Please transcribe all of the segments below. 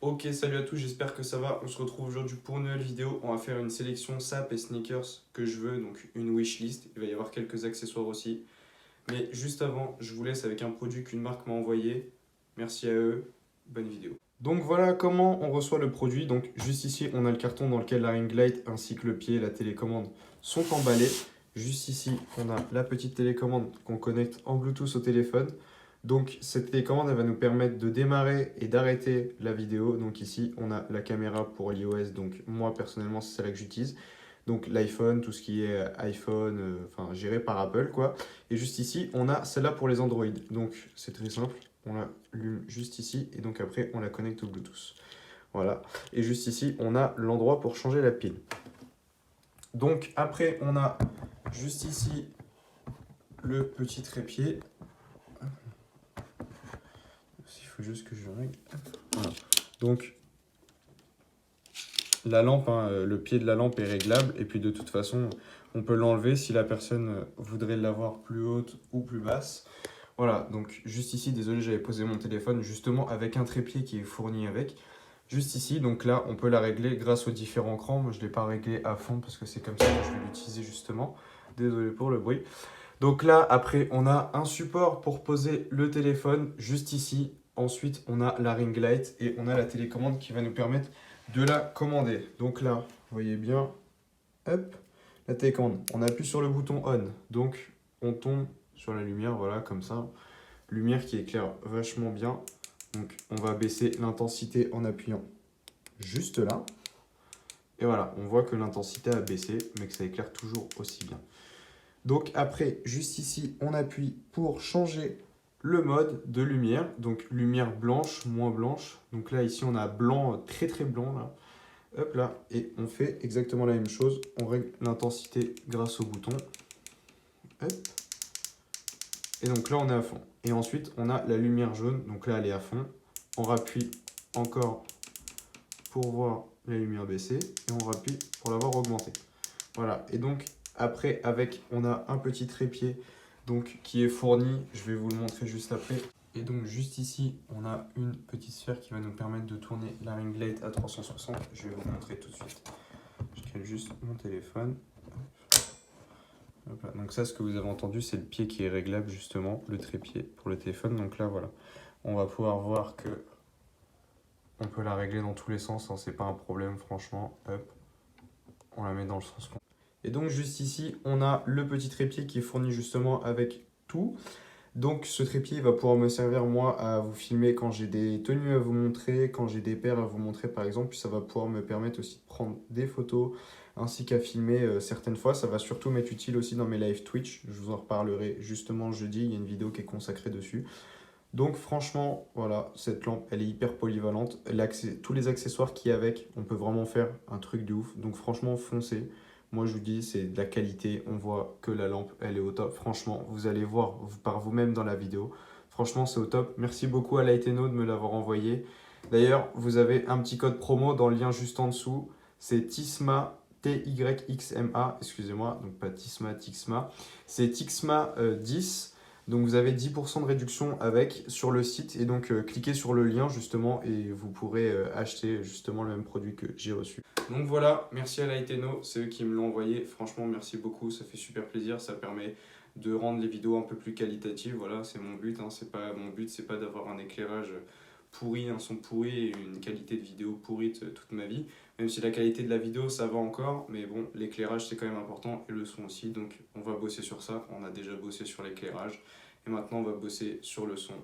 Ok, salut à tous, j'espère que ça va. On se retrouve aujourd'hui pour une nouvelle vidéo. On va faire une sélection sap et sneakers que je veux, donc une wishlist. Il va y avoir quelques accessoires aussi. Mais juste avant, je vous laisse avec un produit qu'une marque m'a envoyé. Merci à eux, bonne vidéo. Donc voilà comment on reçoit le produit. Donc juste ici, on a le carton dans lequel la ring light ainsi que le pied et la télécommande sont emballés. Juste ici, on a la petite télécommande qu'on connecte en Bluetooth au téléphone. Donc cette télécommande elle va nous permettre de démarrer et d'arrêter la vidéo. Donc ici on a la caméra pour l'iOS, donc moi personnellement c'est celle que j'utilise. Donc l'iPhone, tout ce qui est iPhone, enfin géré par Apple quoi. Et juste ici on a celle-là pour les Android. Donc c'est très simple, on l'allume juste ici et donc après on la connecte au Bluetooth. Voilà. Et juste ici on a l'endroit pour changer la pile. Donc après on a juste ici le petit trépied. Il faut juste que je règle. Voilà. Donc la lampe, hein, le pied de la lampe est réglable et puis de toute façon on peut l'enlever si la personne voudrait l'avoir plus haute ou plus basse. Voilà, donc juste ici, désolé j'avais posé mon téléphone justement avec un trépied qui est fourni avec. Juste ici, donc là on peut la régler grâce aux différents crans. Moi je ne l'ai pas réglé à fond parce que c'est comme ça que je vais l'utiliser justement. Désolé pour le bruit. Donc là après on a un support pour poser le téléphone juste ici. Ensuite on a la ring light et on a la télécommande qui va nous permettre de la commander. Donc là, vous voyez bien, hop, la télécommande. On appuie sur le bouton on, donc on tombe sur la lumière, voilà, comme ça. Lumière qui éclaire vachement bien. Donc on va baisser l'intensité en appuyant juste là. Et voilà, on voit que l'intensité a baissé, mais que ça éclaire toujours aussi bien. Donc après, juste ici, on appuie pour changer le mode de lumière. Donc lumière blanche, moins blanche. Donc là, ici, on a blanc, très très blanc là. Hop là, et on fait exactement la même chose. On règle l'intensité grâce au bouton. Hop. Et donc là, on est à fond. Et ensuite, on a la lumière jaune. Donc là, elle est à fond. On rappuie encore pour voir la lumière baisser. Et on rappuie pour l'avoir augmentée. Voilà. Et donc, après, on a un petit trépied donc, qui est fourni. Je vais vous le montrer juste après. Et donc, juste ici, on a une petite sphère qui va nous permettre de tourner la ring light à 360. Je vais vous montrer tout de suite. Je cale juste mon téléphone. Hop là. Donc ça, ce que vous avez entendu, c'est le pied qui est réglable justement, le trépied pour le téléphone. Donc là, voilà, on va pouvoir voir que on peut la régler dans tous les sens, hein. C'est pas un problème, franchement. Hop, on la met dans le sens qu'on. Et donc juste ici, on a le petit trépied qui est fourni justement avec tout. Donc ce trépied va pouvoir me servir moi à vous filmer quand j'ai des tenues à vous montrer, quand j'ai des paires à vous montrer par exemple, puis ça va pouvoir me permettre aussi de prendre des photos ainsi qu'à filmer certaines fois. Ça va surtout m'être utile aussi dans mes live Twitch, je vous en reparlerai justement jeudi, il y a une vidéo qui est consacrée dessus. Donc franchement, voilà, cette lampe, elle est hyper polyvalente. Tous les accessoires qu'il y a avec, on peut vraiment faire un truc de ouf. Donc franchement, foncez. Moi, je vous dis, c'est de la qualité. On voit que la lampe, elle est au top. Franchement, vous allez voir par vous-même dans la vidéo. Franchement, c'est au top. Merci beaucoup à Lighteno de me l'avoir envoyé. D'ailleurs, vous avez un petit code promo dans le lien juste en dessous. C'est TIXMA, TYXMA, excusez-moi, donc pas TISMA, TIXMA. C'est TIXMA 10. Donc vous avez 10% de réduction avec sur le site et donc cliquez sur le lien justement et vous pourrez acheter justement le même produit que j'ai reçu. Donc voilà, merci à Lighteno, c'est eux qui me l'ont envoyé. Franchement, merci beaucoup, ça fait super plaisir, ça permet de rendre les vidéos un peu plus qualitatives. Voilà, c'est mon but, hein. Mon but, c'est pas d'avoir un éclairage pourri, un son pourri et une qualité de vidéo pourrite toute ma vie. Même si la qualité de la vidéo, ça va encore, mais bon, l'éclairage, c'est quand même important et le son aussi. Donc on va bosser sur ça, on a déjà bossé sur l'éclairage et maintenant on va bosser sur le son.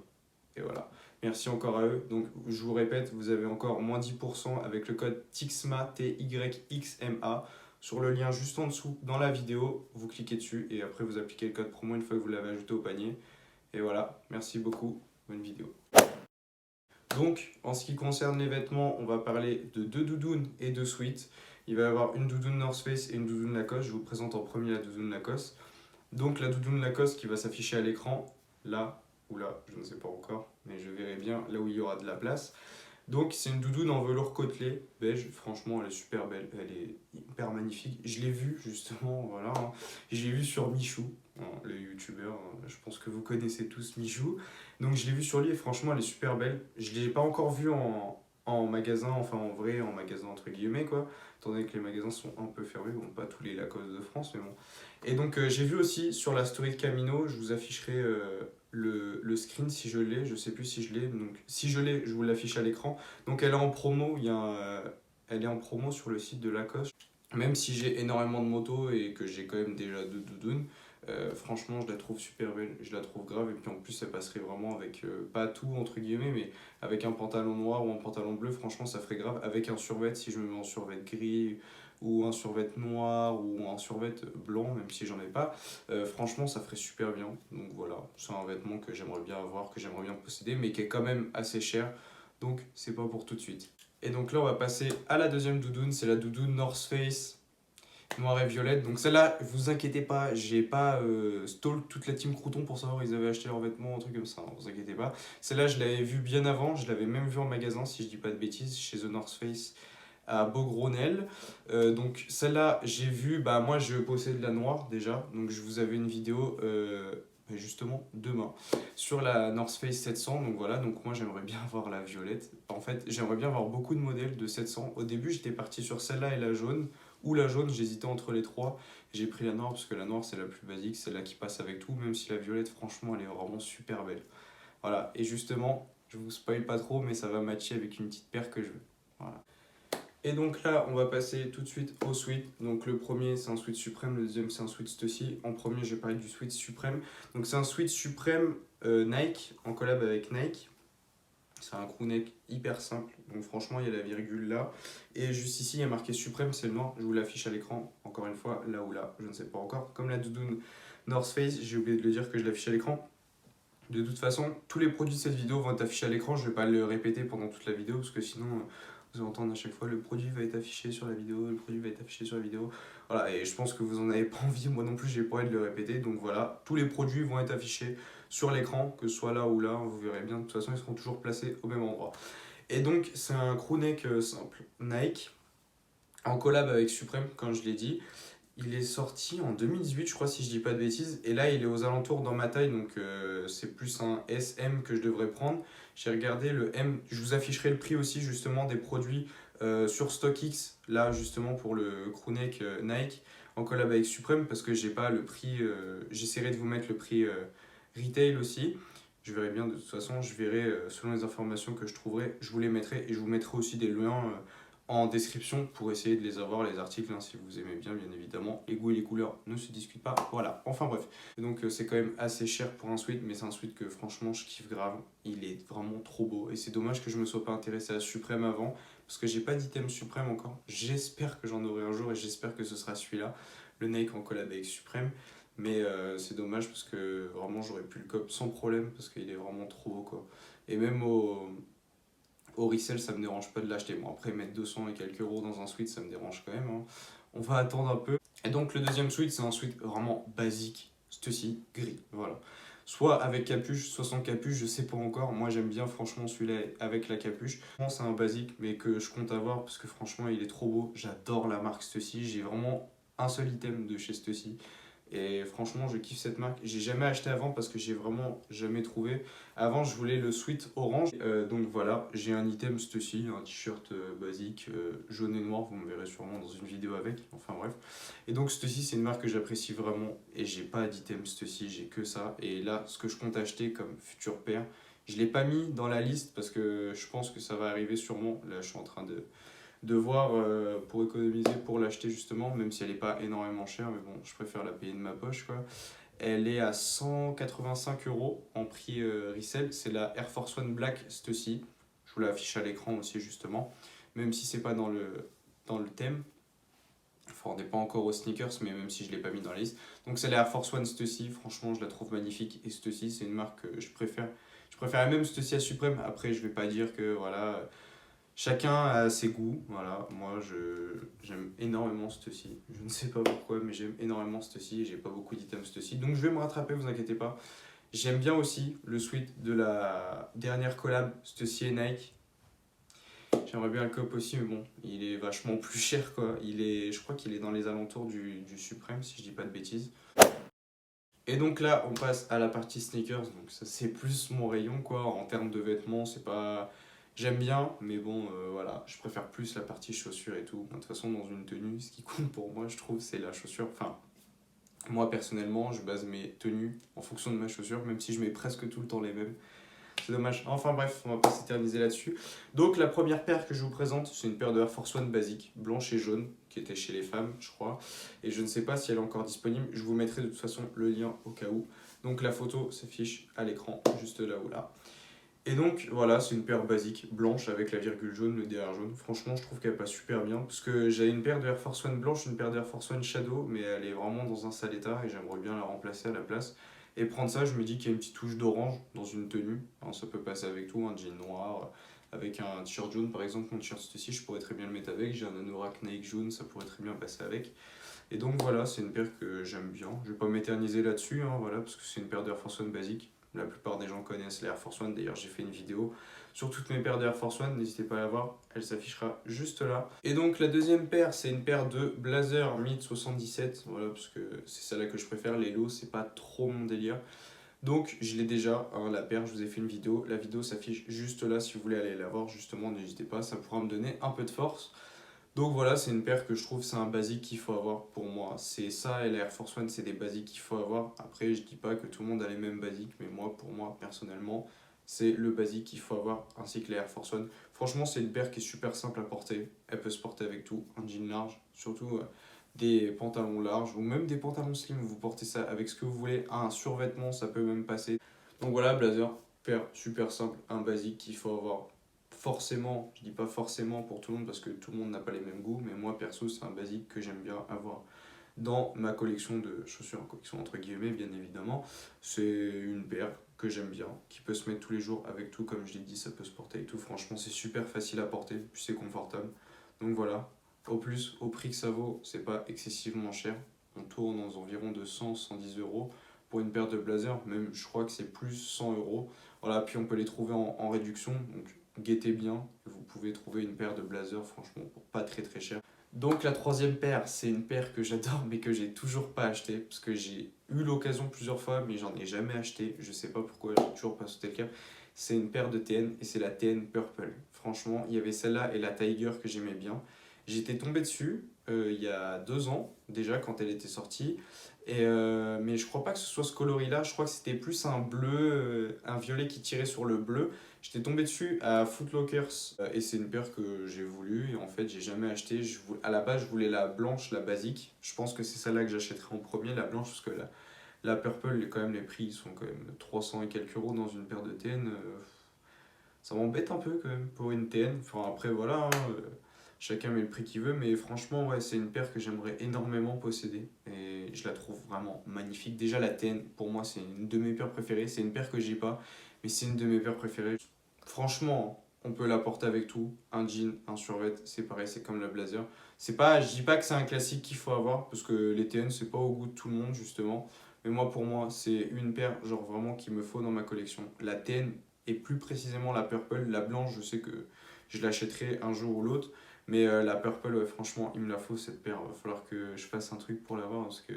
Et voilà. Merci encore à eux. Donc, je vous répète, vous avez encore moins 10% avec le code TYXMA, TYXMA, sur le lien juste en dessous dans la vidéo. Vous cliquez dessus et après vous appliquez le code promo une fois que vous l'avez ajouté au panier. Et voilà, merci beaucoup. Bonne vidéo. Donc, en ce qui concerne les vêtements, on va parler de deux doudounes et deux sweats. Il va y avoir une doudoune North Face et une doudoune Lacoste. Je vous présente en premier la doudoune Lacoste. Donc, la doudoune Lacoste qui va s'afficher à l'écran, là ou là, je ne sais pas encore, mais je verrai bien là où il y aura de la place. Donc, c'est une doudoune en velours côtelé, beige. Franchement, elle est super belle, elle est hyper magnifique. Je l'ai vue justement, voilà, hein. Je l'ai vue sur Michou, hein, le youtubeur. Je pense que vous connaissez tous Michou. Donc, je l'ai vue sur lui et franchement, elle est super belle. Je ne l'ai pas encore vue en magasin, enfin en vrai, en magasin entre guillemets quoi, étant donné que les magasins sont un peu fermés, bon pas tous les Lacoste de France mais bon. Et donc j'ai vu aussi sur la story de Camino, je vous afficherai le screen si je l'ai, je sais plus si je l'ai, donc si je l'ai, je vous l'affiche à l'écran. Donc elle est en promo, elle est en promo sur le site de Lacoste. Même si j'ai énormément de motos et que j'ai quand même déjà deux doudounes, franchement, je la trouve super belle, je la trouve grave. Et puis en plus, ça passerait vraiment avec, pas tout entre guillemets, mais avec un pantalon noir ou un pantalon bleu, franchement, ça ferait grave. Avec un survêt, si je me mets en survêt gris ou un survêt noir ou un survêt blanc, même si j'en ai pas, franchement, ça ferait super bien. Donc voilà, c'est un vêtement que j'aimerais bien avoir, que j'aimerais bien posséder, mais qui est quand même assez cher. Donc c'est pas pour tout de suite. Et donc là, on va passer à la deuxième doudoune, c'est la doudoune North Face noire et violette. Donc celle-là, vous inquiétez pas, j'ai pas stalk toute la team Crouton pour savoir ils avaient acheté leurs vêtements, un truc comme ça, hein, vous inquiétez pas. Celle-là, je l'avais vue bien avant, je l'avais même vue en magasin, si je dis pas de bêtises, chez The North Face à Beaugronel. Donc celle-là, j'ai vu, bah moi je possède la noire déjà, donc je vous avais une vidéo justement demain sur la North Face 700. Donc voilà, donc moi j'aimerais bien avoir la violette. En fait, j'aimerais bien avoir beaucoup de modèles de 700. Au début, j'étais parti sur celle-là et la jaune, ou la jaune, j'hésitais entre les trois. J'ai pris la noire parce que la noire c'est la plus basique, c'est la qui passe avec tout, même si la violette, franchement, elle est vraiment super belle. Voilà, et justement, je vous spoil pas trop, mais ça va matcher avec une petite paire que je veux. Voilà. Et donc là, on va passer tout de suite au sweat. Donc le premier, c'est un sweat suprême, le deuxième, c'est un sweat Stussy. En premier, je vais parler du sweat suprême. Donc c'est un sweat suprême Nike, en collab avec Nike. C'est un crewneck hyper simple, donc franchement il y a la virgule là. Et juste ici il y a marqué suprême, c'est le noir, je vous l'affiche à l'écran, encore une fois, là ou là, je ne sais pas encore. Comme la doudoune North Face, j'ai oublié de le dire que je l'affiche à l'écran. De toute façon, tous les produits de cette vidéo vont être affichés à l'écran, je ne vais pas le répéter pendant toute la vidéo, parce que sinon vous allez entendre à chaque fois le produit va être affiché sur la vidéo, le produit va être affiché sur la vidéo. Voilà, et je pense que vous en avez pas envie, moi non plus j'ai pas envie de le répéter, donc voilà, tous les produits vont être affichés sur l'écran, que ce soit là ou là, vous verrez bien, de toute façon ils seront toujours placés au même endroit. Et donc c'est un crewneck simple Nike, en collab avec Supreme, comme je l'ai dit. Il est sorti en 2018, je crois, si je dis pas de bêtises. Et là, il est aux alentours dans ma taille, donc c'est plus un SM que je devrais prendre. J'ai regardé le M, je vous afficherai le prix aussi, justement, des produits sur StockX, là, justement, pour le crewneck Nike, en collab avec Supreme, parce que j'ai pas le prix, j'essaierai de vous mettre le prix retail aussi. Je verrai bien, de toute façon, je verrai selon les informations que je trouverai, je vous les mettrai et je vous mettrai aussi des liens en description pour essayer de les avoir, les articles, hein, si vous aimez bien, bien évidemment. Les goûts et les couleurs ne se discutent pas, voilà, enfin bref. Et donc c'est quand même assez cher pour un sweat, mais c'est un sweat que franchement je kiffe grave. Il est vraiment trop beau et c'est dommage que je me sois pas intéressé à Suprême avant, parce que j'ai pas d'item Suprême encore. J'espère que j'en aurai un jour et j'espère que ce sera celui-là, le Nike en collab avec Suprême. Mais c'est dommage parce que vraiment j'aurais pu le cop sans problème parce qu'il est vraiment trop beau quoi. Et même au resell, ça me dérange pas de l'acheter. Bon, après, mettre 200 et quelques euros dans un sweat, ça me dérange quand même, hein. On va attendre un peu. Et donc, le deuxième sweat, c'est un sweat vraiment basique, ceci gris. Voilà. Soit avec capuche, soit sans capuche, je sais pas encore. Moi, j'aime bien, franchement, celui-là avec la capuche. C'est un basique, mais que je compte avoir parce que franchement, il est trop beau. J'adore la marque Stussy. J'ai vraiment un seul item de chez Stussy. Et franchement, je kiffe cette marque. J'ai jamais acheté avant parce que j'ai vraiment jamais trouvé. Avant, je voulais le sweat orange. Donc voilà, j'ai un item Stussy, un t-shirt basique, jaune et noir. Vous me verrez sûrement dans une vidéo avec. Enfin bref. Et donc Stussy, c'est une marque que j'apprécie vraiment. Et j'ai pas d'item Stussy, j'ai que ça. Et là, ce que je compte acheter comme future paire, je l'ai pas mis dans la liste parce que je pense que ça va arriver sûrement. Là, je suis en train de voir pour économiser pour l'acheter justement, même si elle n'est pas énormément chère, mais bon, je préfère la payer de ma poche quoi. Elle est à 185 euros en prix resell, c'est la Air Force One Black Stussy. Je vous l'affiche à l'écran aussi justement, même si c'est pas dans le thème. Enfin, on n'est pas encore aux sneakers, mais même si je ne l'ai pas mis dans la liste. Donc c'est la Air Force One Stussy, franchement je la trouve magnifique. Et Stussy, c'est une marque que je préfère. Je préfère même Stussy à Supreme. Après, je vais pas dire que voilà, chacun a ses goûts, voilà. Moi, j'aime énormément Stussy. Je ne sais pas pourquoi, mais j'aime énormément Stussy et j'ai pas beaucoup d'items Stussy. Donc, je vais me rattraper, vous inquiétez pas. J'aime bien aussi le sweat de la dernière collab Stussy et Nike. J'aimerais bien le cop aussi, mais bon, il est vachement plus cher, quoi. Je crois qu'il est dans les alentours du Supreme, si je dis pas de bêtises. Et donc là, on passe à la partie sneakers. Donc, ça, c'est plus mon rayon, quoi. En termes de vêtements, c'est pas. J'aime bien, mais bon, voilà, je préfère plus la partie chaussures et tout. De toute façon, dans une tenue, ce qui compte pour moi, je trouve, c'est la chaussure. Enfin, moi, personnellement, je base mes tenues en fonction de ma chaussure, même si je mets presque tout le temps les mêmes. C'est dommage. Enfin bref, on va pas s'éterniser là-dessus. Donc la première paire que je vous présente, c'est une paire de Air Force One basique, blanche et jaune, qui était chez les femmes, je crois. Et je ne sais pas si elle est encore disponible. Je vous mettrai de toute façon le lien au cas où. Donc la photo s'affiche à l'écran, juste là ou là. Et donc voilà, c'est une paire basique, blanche avec la virgule jaune, le derrière jaune. Franchement, je trouve qu'elle passe super bien. Parce que j'ai une paire de Air Force One blanche, une paire d'Air Force One Shadow, mais elle est vraiment dans un sale état et j'aimerais bien la remplacer à la place. Et prendre ça, je me dis qu'il y a une petite touche d'orange dans une tenue. Alors, ça peut passer avec tout, un jean noir, avec un t-shirt jaune par exemple. Mon t-shirt ci je pourrais très bien le mettre avec. J'ai un anorak Nike jaune, ça pourrait très bien passer avec. Et donc voilà, c'est une paire que j'aime bien. Je vais pas m'éterniser là-dessus, hein, voilà, parce que c'est une paire d'Air Force One basique. La plupart des gens connaissent les Air Force One. D'ailleurs, j'ai fait une vidéo sur toutes mes paires d'Air Force One. N'hésitez pas à la voir, elle s'affichera juste là. Et donc, la deuxième paire, c'est une paire de Blazer Mid 77. Voilà, parce que c'est celle-là que je préfère. Les lows, c'est pas trop mon délire. Donc, je l'ai déjà, hein, la paire. Je vous ai fait une vidéo. La vidéo s'affiche juste là si vous voulez aller la voir. Justement, n'hésitez pas, ça pourra me donner un peu de force. Donc voilà, c'est une paire que je trouve c'est un basique qu'il faut avoir pour moi. C'est ça et la Air Force One, c'est des basiques qu'il faut avoir. Après, je dis pas que tout le monde a les mêmes basiques, mais moi, pour moi, personnellement, c'est le basique qu'il faut avoir, ainsi que la Air Force One. Franchement, c'est une paire qui est super simple à porter. Elle peut se porter avec tout, un jean large, surtout des pantalons larges ou même des pantalons slim. Vous portez ça avec ce que vous voulez. Un survêtement, ça peut même passer. Donc voilà, blazer, paire super simple, un basique qu'il faut avoir forcément, je dis pas forcément pour tout le monde parce que tout le monde n'a pas les mêmes goûts, mais moi perso c'est un basique que j'aime bien avoir dans ma collection de chaussures, collection entre guillemets bien évidemment. C'est une paire que j'aime bien, qui peut se mettre tous les jours avec tout, comme je l'ai dit, ça peut se porter avec tout. Franchement c'est super facile à porter, puis c'est confortable. Donc voilà, au plus, au prix que ça vaut, c'est pas excessivement cher. On tourne aux environs de 100-110 euros pour une paire de blazers, même je crois que c'est plus 100 euros. Voilà, puis on peut les trouver en réduction, donc guettez bien, vous pouvez trouver une paire de blazers franchement pour pas très très cher. Donc la troisième paire, c'est une paire que j'adore mais que j'ai toujours pas acheté parce que j'ai eu l'occasion plusieurs fois mais j'en ai jamais acheté, je sais pas pourquoi, j'ai toujours pas sauté le cap. C'est une paire de TN et c'est la TN Purple. Franchement, il y avait celle-là et la Tiger que j'aimais bien. J'étais tombé dessus il y a 2 ans déjà quand elle était sortie. Mais je crois pas que ce soit ce coloris-là, je crois que c'était plus un bleu, un violet qui tirait sur le bleu. J'étais tombé dessus à Foot Lockers et c'est une paire que j'ai voulu et en fait j'ai jamais acheté. À la base je voulais la blanche, la basique. Je pense que c'est celle-là que j'achèterai en premier, la blanche, parce que la purple, quand même, les prix ils sont quand même 300 et quelques euros dans une paire de TN. Ça m'embête un peu quand même pour une TN. Enfin après voilà, hein, chacun met le prix qu'il veut, mais franchement ouais c'est une paire que j'aimerais énormément posséder et je la trouve vraiment magnifique. Déjà la TN pour moi c'est une de mes paires préférées, c'est une paire que j'ai pas, mais c'est une de mes paires préférées. Franchement, on peut la porter avec tout, un jean, un survêt, c'est pareil, c'est comme la blazer. C'est pas, je dis pas que c'est un classique qu'il faut avoir parce que les TN c'est pas au goût de tout le monde justement, mais moi pour moi c'est une paire genre vraiment qu'il me faut dans ma collection. La TN et plus précisément la purple, la blanche je sais que je l'achèterai un jour ou l'autre, mais la purple ouais, franchement il me la faut cette paire, il va falloir que je fasse un truc pour l'avoir parce que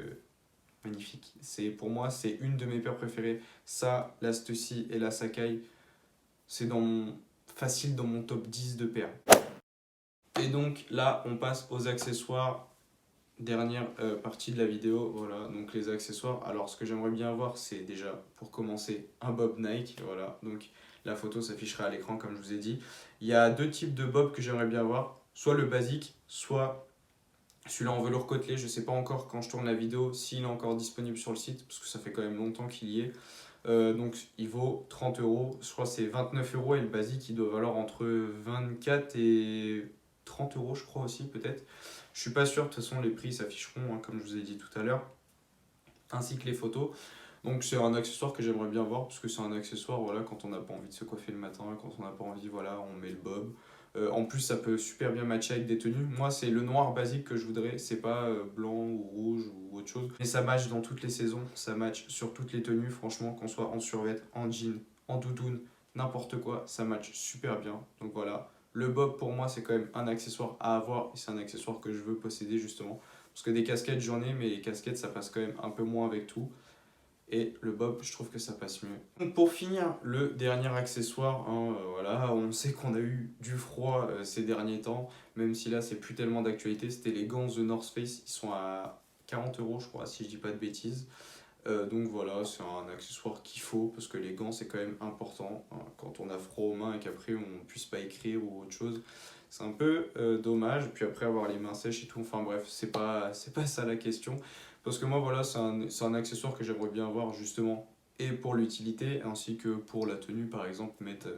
magnifique. C'est pour moi c'est une de mes paires préférées. Ça, la Stussy et la Sakai, c'est facile dans mon top 10 de paires. Et donc là, on passe aux accessoires. Dernière partie de la vidéo, voilà, donc les accessoires. Alors ce que j'aimerais bien avoir, c'est déjà pour commencer un bob Nike, voilà, donc la photo s'affichera à l'écran comme je vous ai dit. Il y a deux types de bob que j'aimerais bien avoir, soit le basique, soit celui-là en velours côtelé. Je sais pas encore quand je tourne la vidéo s'il est encore disponible sur le site, parce que ça fait quand même longtemps qu'il y est. Donc il vaut 30 euros, je crois que c'est 29 euros et le basique il doit valoir entre 24 et 30 euros je crois aussi peut-être. Je suis pas sûr, de toute façon les prix s'afficheront hein, comme je vous ai dit tout à l'heure, ainsi que les photos. Donc c'est un accessoire que j'aimerais bien voir parce que c'est un accessoire voilà, quand on n'a pas envie de se coiffer le matin, quand on n'a pas envie, voilà, on met le bob. En plus ça peut super bien matcher avec des tenues. Moi c'est le noir basique que je voudrais, c'est pas blanc ou rouge ou autre chose. Mais ça match dans toutes les saisons, ça match sur toutes les tenues, franchement qu'on soit en survêt, en jean, en doudoune, n'importe quoi, ça match super bien. Donc voilà, le bob pour moi c'est quand même un accessoire à avoir et c'est un accessoire que je veux posséder justement. Parce que des casquettes j'en ai mais les casquettes ça passe quand même un peu moins avec tout. et le bob, je trouve que ça passe mieux. Donc pour finir, le dernier accessoire, hein, voilà, on sait qu'on a eu du froid ces derniers temps, même si là c'est plus tellement d'actualité, c'était les gants The North Face, ils sont à 40 € je crois, si je dis pas de bêtises. Donc voilà, c'est un accessoire qu'il faut, parce que les gants c'est quand même important, hein, quand on a froid aux mains et qu'après on ne puisse pas écrire ou autre chose. C'est un peu dommage, puis après avoir les mains sèches et tout, enfin bref, c'est pas ça la question. Parce que moi voilà, c'est un accessoire que j'aimerais bien avoir justement, et pour l'utilité, ainsi que pour la tenue par exemple, mettre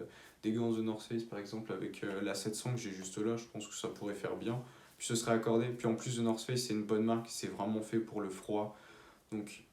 des gants The North Face par exemple avec la 700 que j'ai juste là, je pense que ça pourrait faire bien. Puis ce serait accordé, puis en plus The North Face c'est une bonne marque, c'est vraiment fait pour le froid. Donc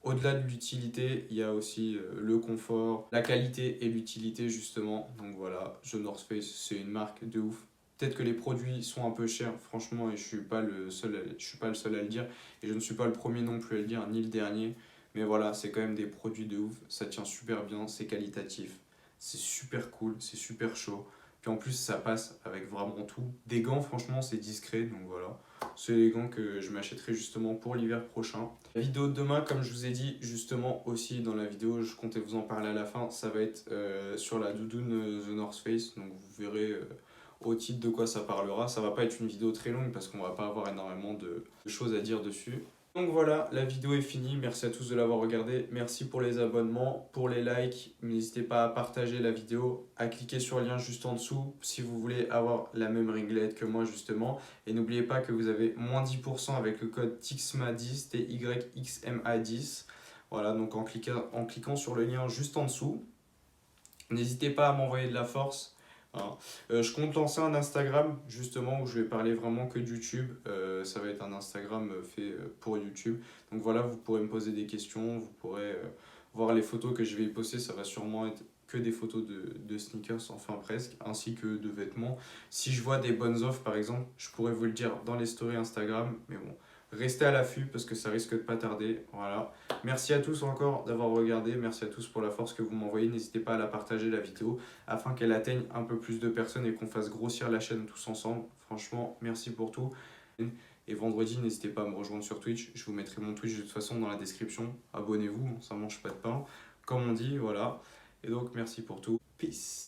au-delà de l'utilité, il y a aussi le confort, la qualité et l'utilité justement. Donc voilà, The North Face, c'est une marque de ouf. Peut-être que les produits sont un peu chers, franchement, et je suis pas le seul, je suis pas le seul à le dire, et je ne suis pas le premier non plus à le dire, ni le dernier. Mais voilà, c'est quand même des produits de ouf. Ça tient super bien, c'est qualitatif, c'est super cool, c'est super chaud. Puis en plus, ça passe avec vraiment tout. Des gants, franchement, c'est discret, donc voilà. C'est les gants que je m'achèterai justement pour l'hiver prochain. La vidéo de demain, comme je vous ai dit justement aussi dans la vidéo, je comptais vous en parler à la fin, ça va être sur la doudoune The North Face. Donc vous verrez au titre de quoi ça parlera. Ça va pas être une vidéo très longue parce qu'on va pas avoir énormément de choses à dire dessus. Donc voilà, la vidéo est finie. Merci à tous de l'avoir regardé. Merci pour les abonnements, pour les likes. N'hésitez pas à partager la vidéo, à cliquer sur le lien juste en dessous si vous voulez avoir la même ringlette que moi justement. Et n'oubliez pas que vous avez moins 10% avec le code TYXMA10, TYXMA10. Voilà, donc en cliquant sur le lien juste en dessous. N'hésitez pas à m'envoyer de la force. Hein. Je compte lancer un Instagram justement où je vais parler vraiment que de YouTube. Ça va être un Instagram fait pour YouTube. Donc voilà, vous pourrez me poser des questions, vous pourrez voir les photos que je vais y poster. Ça va sûrement être que des photos de sneakers, enfin presque, ainsi que de vêtements. Si je vois des bonnes offres par exemple, je pourrais vous le dire dans les stories Instagram. Mais bon, restez à l'affût parce que ça risque de pas tarder. Voilà. Merci à tous encore d'avoir regardé, merci à tous pour la force que vous m'envoyez, n'hésitez pas à la partager la vidéo afin qu'elle atteigne un peu plus de personnes et qu'on fasse grossir la chaîne tous ensemble. Franchement, merci pour tout. Et vendredi, n'hésitez pas à me rejoindre sur Twitch, je vous mettrai mon Twitch de toute façon dans la description. Abonnez-vous, ça mange pas de pain, comme on dit, voilà. Et donc merci pour tout, peace.